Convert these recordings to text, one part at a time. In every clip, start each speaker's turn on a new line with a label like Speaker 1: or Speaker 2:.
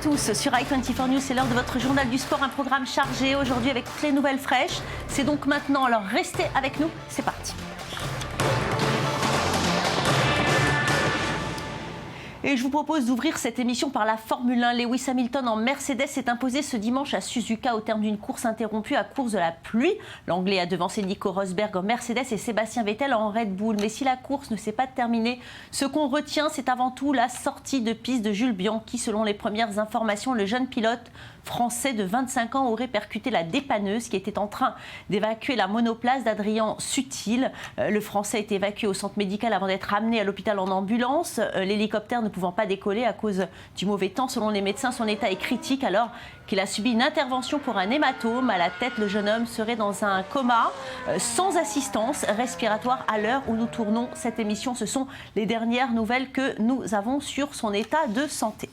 Speaker 1: tous sur i24 News, c'est l'heure de votre journal du sport, un programme chargé aujourd'hui avec toutes les nouvelles fraîches. C'est donc maintenant, alors restez avec nous, c'est parti. Et je vous propose d'ouvrir cette émission par la Formule 1. Lewis Hamilton en Mercedes s'est imposé ce dimanche à Suzuka au terme d'une course interrompue à cause de la pluie. L'Anglais a devancé Nico Rosberg en Mercedes et Sébastien Vettel en Red Bull. Mais si la course ne s'est pas terminée, ce qu'on retient, c'est avant tout la sortie de piste de Jules Bianchi. Selon les premières informations, le jeune pilote français de 25 ans aurait percuté la dépanneuse qui était en train d'évacuer la monoplace d'Adrien Sutil. Le Français est évacué au centre médical avant d'être amené à l'hôpital en ambulance. L'hélicoptère ne pouvant pas décoller à cause du mauvais temps. Selon les médecins, son état est critique alors qu'il a subi une intervention pour un hématome à la tête. Le jeune homme serait dans un coma sans assistance respiratoire à l'heure où nous tournons cette émission. Ce sont les dernières nouvelles que nous avons sur son état de santé.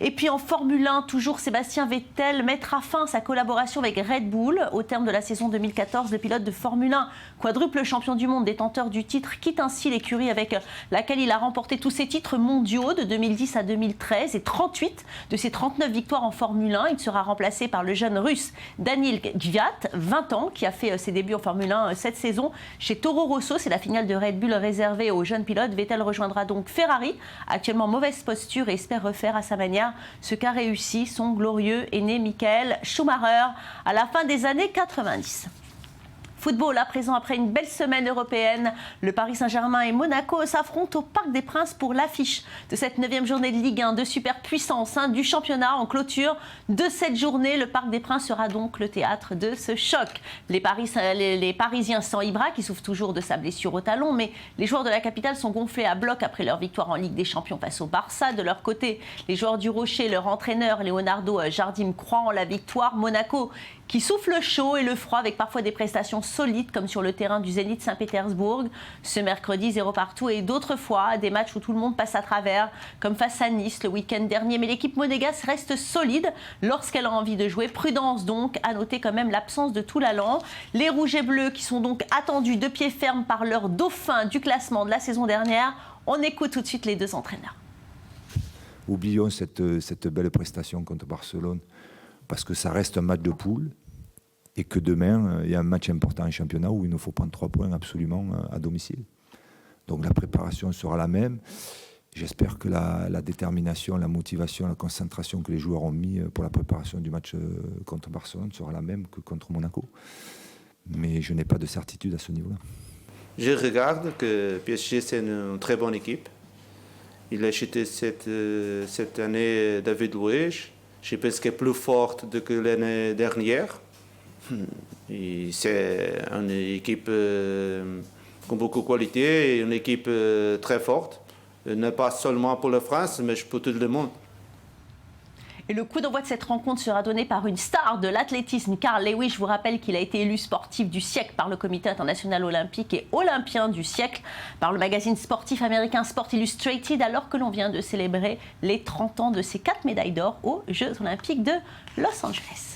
Speaker 1: Et puis en Formule 1, toujours Sébastien Vettel mettra fin à sa collaboration avec Red Bull. Au terme de la saison 2014, le pilote de Formule 1, quadruple champion du monde, détenteur du titre, quitte ainsi l'écurie avec laquelle il a remporté tous ses titres mondiaux de 2010 à 2013 et 38 de ses 39 victoires en Formule 1. Il sera remplacé par le jeune russe Daniil Kvyat, 20 ans, qui a fait ses débuts en Formule 1 cette saison chez Toro Rosso. C'est la finale de Red Bull réservée aux jeunes pilotes. Vettel rejoindra donc Ferrari, actuellement en mauvaise posture, et espère refaire à sa manière ce qu'a réussi son glorieux aîné Michael Schumacher à la fin des années 90. Football à présent, après une belle semaine européenne, le Paris Saint-Germain et Monaco s'affrontent au Parc des Princes pour l'affiche de cette 9e journée de Ligue 1 de superpuissance du championnat. En clôture de cette journée, le Parc des Princes sera donc le théâtre de ce choc. Les Parisiens sans Ibra qui souffrent toujours de sa blessure au talon, mais les joueurs de la capitale sont gonflés à bloc après leur victoire en Ligue des Champions face au Barça. De leur côté, les joueurs du Rocher, leur entraîneur Leonardo Jardim croient en la victoire. Monaco qui souffle chaud et le froid avec parfois des prestations solides comme sur le terrain du Zénith Saint-Pétersbourg. Ce mercredi, 0 partout et d'autres fois des matchs où tout le monde passe à travers comme face à Nice le week-end dernier. Mais l'équipe monégasque reste solide lorsqu'elle a envie de jouer. Prudence donc, à noter quand même l'absence de Toulalan. Les Rouges et Bleus qui sont donc attendus de pied ferme par leur dauphin du classement de la saison dernière. On écoute tout de suite les deux entraîneurs.
Speaker 2: Oublions cette belle prestation contre Barcelone parce que ça reste un match de poule et que demain, il y a un match important en championnat où il nous faut prendre 3 points absolument à domicile. Donc la préparation sera la même. J'espère que la détermination, la motivation, la concentration que les joueurs ont mis pour la préparation du match contre Barcelone sera la même que contre Monaco. Mais je n'ai pas de certitude à ce niveau-là.
Speaker 3: Je regarde que PSG, c'est une très bonne équipe. Il a acheté cette année David Luiz. Je pense qu'elle est plus forte que l'année dernière. Et c'est une équipe avec beaucoup de qualité, une équipe très forte, non pas seulement pour la France, mais pour tout le monde.
Speaker 1: Et le coup d'envoi de cette rencontre sera donné par une star de l'athlétisme, Carl Lewis. Je vous rappelle qu'il a été élu sportif du siècle par le Comité international olympique et olympien du siècle par le magazine sportif américain Sport Illustrated, alors que l'on vient de célébrer les 30 ans de ses 4 médailles d'or aux Jeux olympiques de Los Angeles.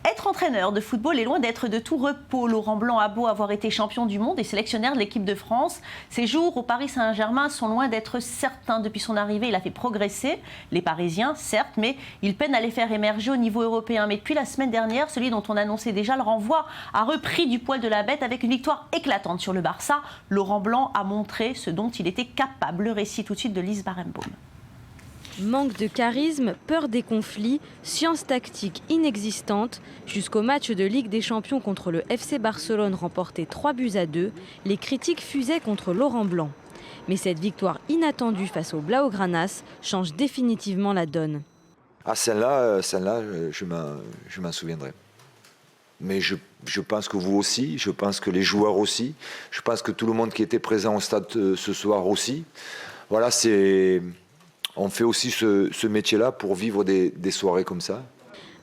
Speaker 1: Être entraîneur de football est loin d'être de tout repos. Laurent Blanc a beau avoir été champion du monde et sélectionneur de l'équipe de France, ses jours au Paris Saint-Germain sont loin d'être certains. Depuis son arrivée, il a fait progresser les Parisiens, certes, mais il peine à les faire émerger au niveau européen. Mais depuis la semaine dernière, celui dont on annonçait déjà le renvoi a repris du poil de la bête avec une victoire éclatante sur le Barça. Laurent Blanc a montré ce dont il était capable. Le récit tout de suite de Lise Barenbaum.
Speaker 4: Manque de charisme, peur des conflits, science tactique inexistante. Jusqu'au match de Ligue des Champions contre le FC Barcelone remporté 3-2, les critiques fusaient contre Laurent Blanc. Mais cette victoire inattendue face aux Blaugranas change définitivement la donne.
Speaker 5: Ah, celle-là, je m'en souviendrai. Mais je pense que vous aussi, je pense que les joueurs aussi, je pense que tout le monde qui était présent au stade ce soir aussi. Voilà, on fait aussi ce métier-là pour vivre des soirées comme ça.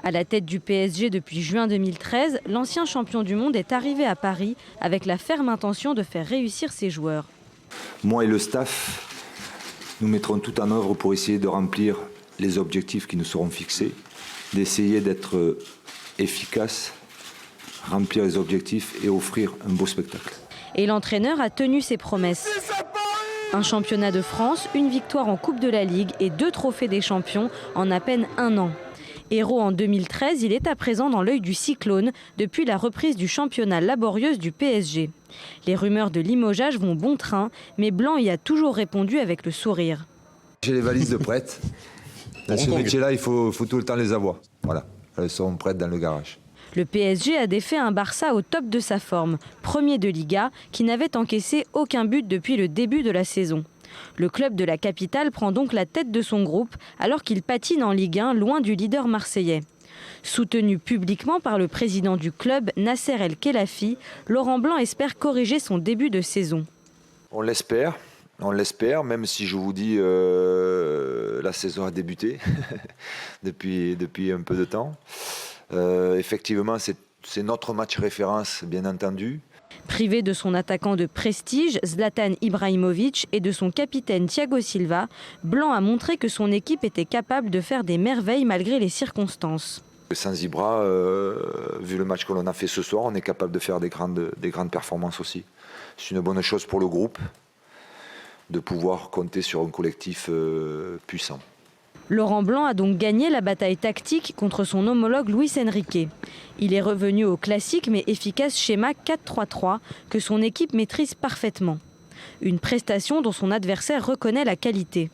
Speaker 4: À la tête du PSG depuis juin 2013, l'ancien champion du monde est arrivé à Paris avec la ferme intention de faire réussir ses joueurs.
Speaker 2: Moi et le staff, nous mettrons tout en œuvre pour essayer de remplir les objectifs qui nous seront fixés, d'essayer d'être efficace, remplir les objectifs et offrir un beau spectacle.
Speaker 4: Et l'entraîneur a tenu ses promesses. Un championnat de France, une victoire en Coupe de la Ligue et 2 trophées des champions en à peine 1 an. Héros en 2013, il est à présent dans l'œil du cyclone depuis la reprise du championnat laborieuse du PSG. Les rumeurs de limogeage vont bon train, mais Blanc y a toujours répondu avec le sourire.
Speaker 2: J'ai les valises de prêtes. Dans ce métier-là, il faut tout le temps les avoir. Voilà, elles sont prêtes dans le garage.
Speaker 4: Le PSG a défait un Barça au top de sa forme, premier de Liga, qui n'avait encaissé aucun but depuis le début de la saison. Le club de la capitale prend donc la tête de son groupe alors qu'il patine en Ligue 1 loin du leader marseillais. Soutenu publiquement par le président du club, Nasser El Khelaifi, Laurent Blanc espère corriger son début de saison.
Speaker 5: On l'espère, même si je vous dis la saison a débuté depuis un peu de temps. Effectivement, c'est notre match référence, bien entendu.
Speaker 4: Privé de son attaquant de prestige, Zlatan Ibrahimovic, et de son capitaine Thiago Silva, Blanc a montré que son équipe était capable de faire des merveilles malgré les circonstances.
Speaker 5: Sans Ibra, vu le match que l'on a fait ce soir, on est capable de faire des grandes performances aussi. C'est une bonne chose pour le groupe de pouvoir compter sur un collectif puissant.
Speaker 4: Laurent Blanc a donc gagné la bataille tactique contre son homologue Luis Enrique. Il est revenu au classique mais efficace schéma 4-3-3 que son équipe maîtrise parfaitement. Une prestation dont son adversaire reconnaît la qualité.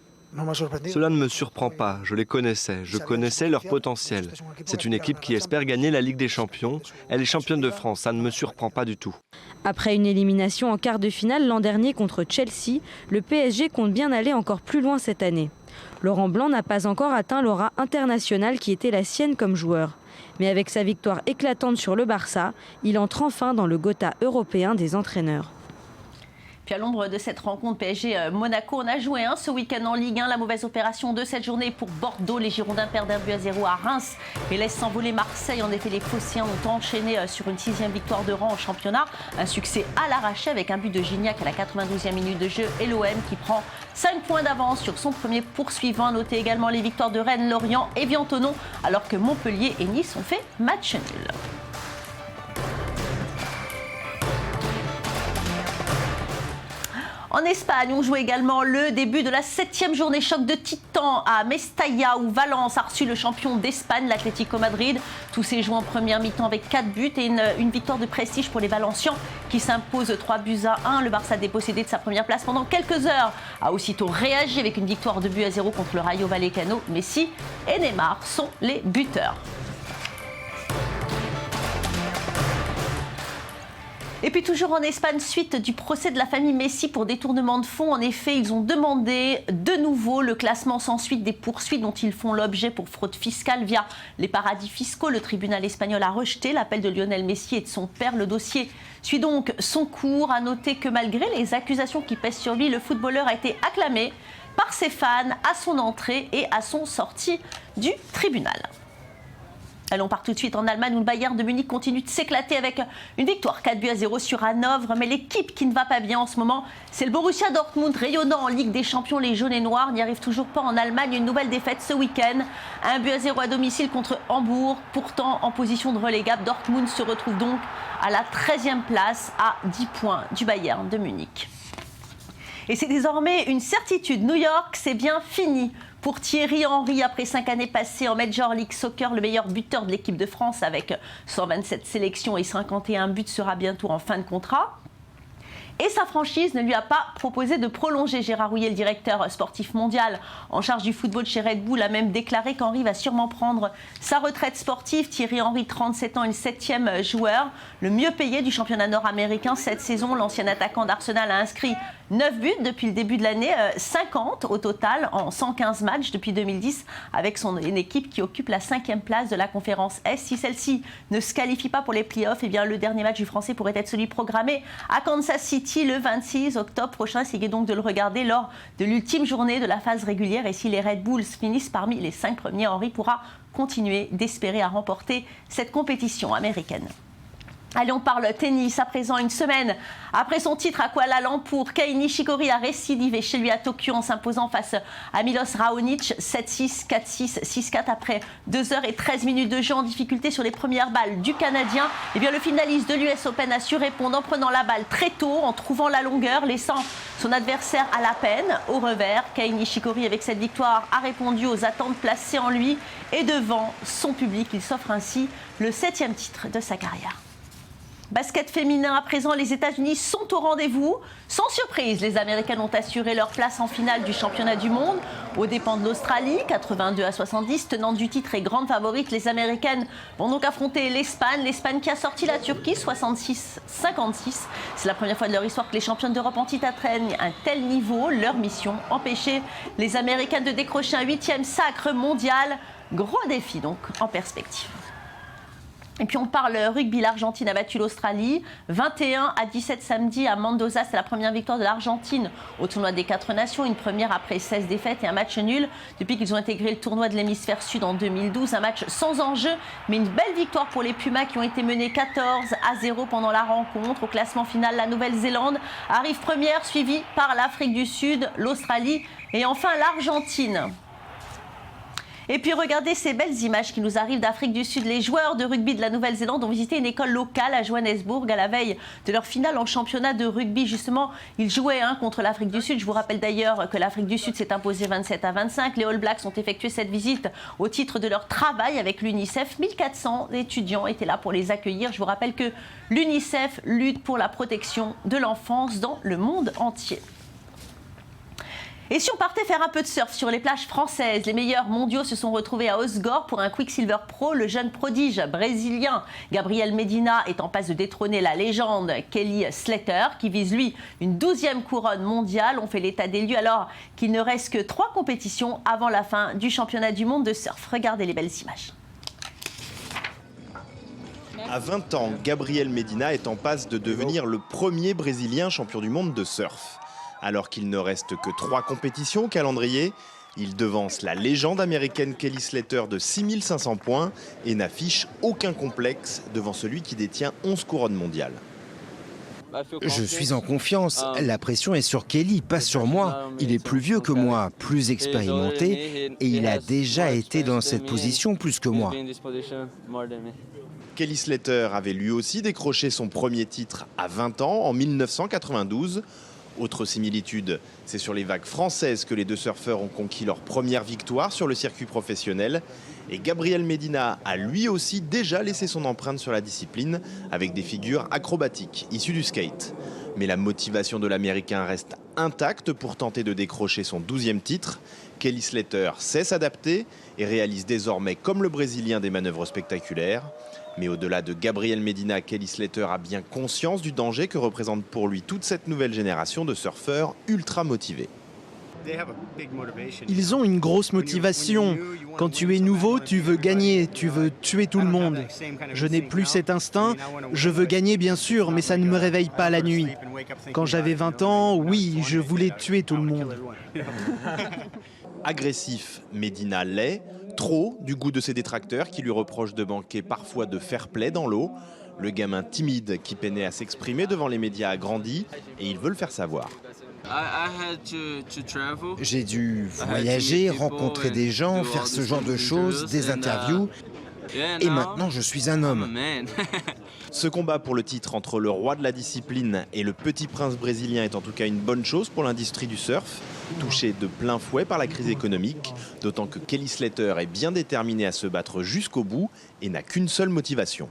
Speaker 6: Cela ne me surprend pas, je les connaissais, je connaissais leur potentiel. C'est une équipe qui espère gagner la Ligue des Champions. Elle est championne de France, ça ne me surprend pas du tout.
Speaker 4: Après une élimination en quart de finale l'an dernier contre Chelsea, le PSG compte bien aller encore plus loin cette année. Laurent Blanc n'a pas encore atteint l'aura internationale qui était la sienne comme joueur. Mais avec sa victoire éclatante sur le Barça, il entre enfin dans le Gotha européen des entraîneurs.
Speaker 1: Puis à l'ombre de cette rencontre PSG-Monaco, on a joué ce week-end en Ligue 1. La mauvaise opération de cette journée pour Bordeaux. Les Girondins perdent 1-0 à Reims et laissent s'envoler Marseille. En effet, les Phocéens ont enchaîné sur une 6e victoire de rang au championnat. Un succès à l'arraché avec un but de Gignac à la 92e minute de jeu. Et l'OM qui prend 5 points d'avance sur son premier poursuivant. Notez également les victoires de Rennes, Lorient et Viantonon, alors que Montpellier et Nice ont fait match nul. En Espagne, on joue également le début de la 7e journée. Choc de titans à Mestalla où Valence a reçu le champion d'Espagne, l'Atlético Madrid. Tous ces joueurs en première mi-temps avec 4 buts et une victoire de prestige pour les Valencians qui s'imposent 3-1. Le Barça dépossédé de sa première place pendant quelques heures a aussitôt réagi avec une victoire de 2-0 contre le Rayo Vallecano. Messi et Neymar sont les buteurs. Et puis toujours en Espagne, suite du procès de la famille Messi pour détournement de fonds. En effet, ils ont demandé de nouveau le classement sans suite des poursuites dont ils font l'objet pour fraude fiscale via les paradis fiscaux. Le tribunal espagnol a rejeté l'appel de Lionel Messi et de son père. Le dossier suit donc son cours. À noter que malgré les accusations qui pèsent sur lui, le footballeur a été acclamé par ses fans à son entrée et à son sortie du tribunal. Allons part tout de suite en Allemagne où le Bayern de Munich continue de s'éclater avec une victoire 4-0 sur Hanovre. Mais l'équipe qui ne va pas bien en ce moment, c'est le Borussia Dortmund, rayonnant en Ligue des Champions. Les jaunes et noirs n'y arrivent toujours pas en Allemagne. Une nouvelle défaite ce week-end. 1-0 à domicile contre Hambourg. Pourtant en position de relégable, Dortmund se retrouve donc à la 13e place à 10 points du Bayern de Munich. Et c'est désormais une certitude. New York, c'est bien fini. Pour Thierry Henry, après 5 années passées en Major League Soccer, le meilleur buteur de l'équipe de France avec 127 sélections et 51 buts sera bientôt en fin de contrat. Et sa franchise ne lui a pas proposé de prolonger. Gérard Houllier, le directeur sportif mondial en charge du football chez Red Bull, a même déclaré qu'Henry va sûrement prendre sa retraite sportive. Thierry Henry, 37 ans, est le 7e joueur, le mieux payé du championnat nord-américain. Cette saison, l'ancien attaquant d'Arsenal a inscrit 9 buts depuis le début de l'année, 50 au total en 115 matchs depuis 2010 avec une équipe qui occupe la 5e place de la conférence Est. Si celle-ci ne se qualifie pas pour les playoffs, eh bien le dernier match du Français pourrait être celui programmé à Kansas City le 26 octobre prochain. Essayez donc de le regarder lors de l'ultime journée de la phase régulière. Et si les Red Bulls finissent parmi les 5 premiers, Henry pourra continuer d'espérer à remporter cette compétition américaine. Allez, on parle tennis à présent. Une semaine après son titre à Kuala Lumpur, Kei Nishikori a récidivé chez lui à Tokyo en s'imposant face à Milos Raonic 7-6, 4-6, 6-4 après 2h13 de jeu en difficulté sur les premières balles du Canadien. Et bien, le finaliste de l'US Open a su répondre en prenant la balle très tôt, en trouvant la longueur, laissant son adversaire à la peine. Au revers, Kei Nishikori, avec cette victoire, a répondu aux attentes placées en lui et devant son public. Il s'offre ainsi le 7e titre de sa carrière. Basket féminin à présent, les États-Unis sont au rendez-vous. Sans surprise, les Américaines ont assuré leur place en finale du championnat du monde aux dépens de l'Australie, 82-70, tenante du titre et grande favorite. Les Américaines vont donc affronter l'Espagne qui a sorti la Turquie 66-56. C'est la première fois de leur histoire que les championnes d'Europe en titre atteignent un tel niveau. Leur mission, empêcher les Américaines de décrocher un 8e sacre mondial. Gros défi donc en perspective. Et puis on parle rugby, l'Argentine a battu l'Australie 21-17 samedi à Mendoza. C'est la première victoire de l'Argentine au tournoi des 4 nations, une première après 16 défaites et un match nul depuis qu'ils ont intégré le tournoi de l'hémisphère sud en 2012. Un match sans enjeu, mais une belle victoire pour les Pumas qui ont été menés 14-0 pendant la rencontre. Au classement final, la Nouvelle-Zélande arrive première, suivie par l'Afrique du Sud, l'Australie et enfin l'Argentine. Et puis regardez ces belles images qui nous arrivent d'Afrique du Sud. Les joueurs de rugby de la Nouvelle-Zélande ont visité une école locale à Johannesburg à la veille de leur finale en championnat de rugby. Justement, ils jouaient contre l'Afrique du Sud. Je vous rappelle d'ailleurs que l'Afrique du Sud s'est imposée 27-25. Les All Blacks ont effectué cette visite au titre de leur travail avec l'UNICEF. 1400 étudiants étaient là pour les accueillir. Je vous rappelle que l'UNICEF lutte pour la protection de l'enfance dans le monde entier. Et si on partait faire un peu de surf sur les plages françaises, les meilleurs mondiaux se sont retrouvés à Osgore pour un Quicksilver Pro. Le jeune prodige brésilien Gabriel Medina est en passe de détrôner la légende Kelly Slater, qui vise lui une 12e couronne mondiale. On fait l'état des lieux alors qu'il ne reste que 3 compétitions avant la fin du championnat du monde de surf. Regardez les belles images.
Speaker 7: À 20 ans, Gabriel Medina est en passe de devenir le premier Brésilien champion du monde de surf. Alors qu'il ne reste que 3 compétitions au calendrier, il devance la légende américaine Kelly Slater de 6500 points et n'affiche aucun complexe devant celui qui détient 11 couronnes mondiales.
Speaker 8: Je suis en confiance. La pression est sur Kelly, pas sur moi. Il est plus vieux que moi, plus expérimenté et il a déjà été dans cette position plus que moi.
Speaker 7: Kelly Slater avait lui aussi décroché son premier titre à 20 ans en 1992. Autre similitude, c'est sur les vagues françaises que les deux surfeurs ont conquis leur première victoire sur le circuit professionnel. Et Gabriel Medina a lui aussi déjà laissé son empreinte sur la discipline avec des figures acrobatiques issues du skate. Mais la motivation de l'Américain reste intacte pour tenter de décrocher son 12e titre. Kelly Slater sait s'adapter et réalise désormais comme le Brésilien des manœuvres spectaculaires. Mais au-delà de Gabriel Medina, Kelly Slater a bien conscience du danger que représente pour lui toute cette nouvelle génération de surfeurs ultra motivés.
Speaker 9: Ils ont une grosse motivation. Quand tu es nouveau, tu veux gagner, tu veux tuer tout le monde. Je n'ai plus cet instinct, je veux gagner bien sûr, mais ça ne me réveille pas la nuit. Quand j'avais 20 ans, oui, je voulais tuer tout le monde.
Speaker 7: Agressif, Medina l'est, trop du goût de ses détracteurs qui lui reprochent de manquer parfois de fair play dans l'eau. Le gamin timide qui peinait à s'exprimer devant les médias a grandi et il veut le faire savoir.
Speaker 8: J'ai dû voyager, rencontrer des gens, faire ce genre de choses, des interviews. Et maintenant, je suis un homme.
Speaker 7: Ce combat pour le titre entre le roi de la discipline et le petit prince brésilien est en tout cas une bonne chose pour l'industrie du surf, touchée de plein fouet par la crise économique, d'autant que Kelly Slater est bien déterminé à se battre jusqu'au bout et n'a qu'une seule motivation.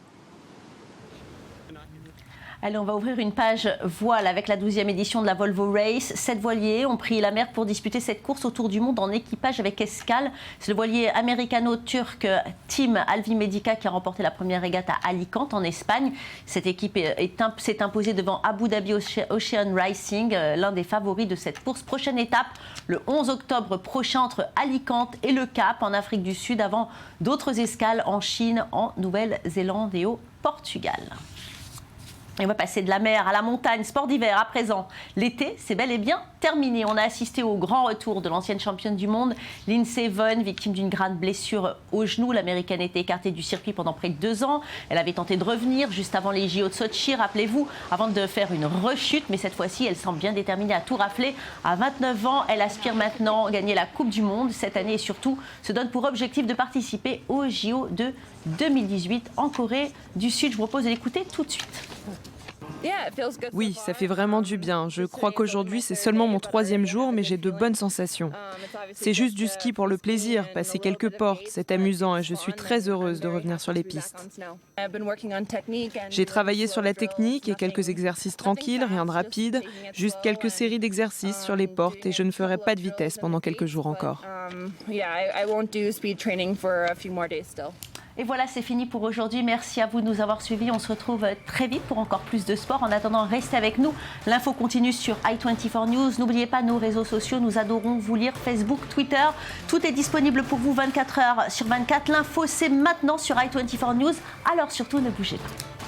Speaker 1: Allez, on va ouvrir une page voile avec la 12e édition de la Volvo Race. 7 voiliers ont pris la mer pour disputer cette course autour du monde en équipage avec escale. C'est le voilier américano-turc Team Alvi Medica qui a remporté la première régate à Alicante en Espagne. Cette équipe s'est imposée devant Abu Dhabi Ocean Racing, l'un des favoris de cette course. Prochaine étape, le 11 octobre prochain entre Alicante et Le Cap en Afrique du Sud, avant d'autres escales en Chine, en Nouvelle-Zélande et au Portugal. Et on va passer de la mer à la montagne, sport d'hiver à présent. L'été, c'est bel et bien terminé. On a assisté au grand retour de l'ancienne championne du monde, Lindsey Vonn, victime d'une grave blessure au genou. L'Américaine était écartée du circuit pendant près de 2 ans. Elle avait tenté de revenir juste avant les JO de Sochi, rappelez-vous, avant de faire une rechute. Mais cette fois-ci, elle semble bien déterminée à tout rafler. À 29 ans, elle aspire maintenant à gagner la Coupe du Monde cette année et surtout se donne pour objectif de participer aux JO de 2018 en Corée du Sud. Je vous propose de l'écouter tout de suite.
Speaker 10: Oui, ça fait vraiment du bien. Je crois qu'aujourd'hui, c'est seulement mon 3e jour, mais j'ai de bonnes sensations. C'est juste du ski pour le plaisir, passer quelques portes, c'est amusant et je suis très heureuse de revenir sur les pistes. J'ai travaillé sur la technique et quelques exercices tranquilles, rien de rapide, juste quelques séries d'exercices sur les portes et je ne ferai pas de vitesse pendant quelques jours encore.
Speaker 1: Et voilà, c'est fini pour aujourd'hui. Merci à vous de nous avoir suivis. On se retrouve très vite pour encore plus de sport. En attendant, restez avec nous. L'info continue sur i24 News. N'oubliez pas nos réseaux sociaux. Nous adorons vous lire. Facebook, Twitter. Tout est disponible pour vous 24 heures sur 24. L'info, c'est maintenant sur i24 News. Alors surtout, ne bougez pas.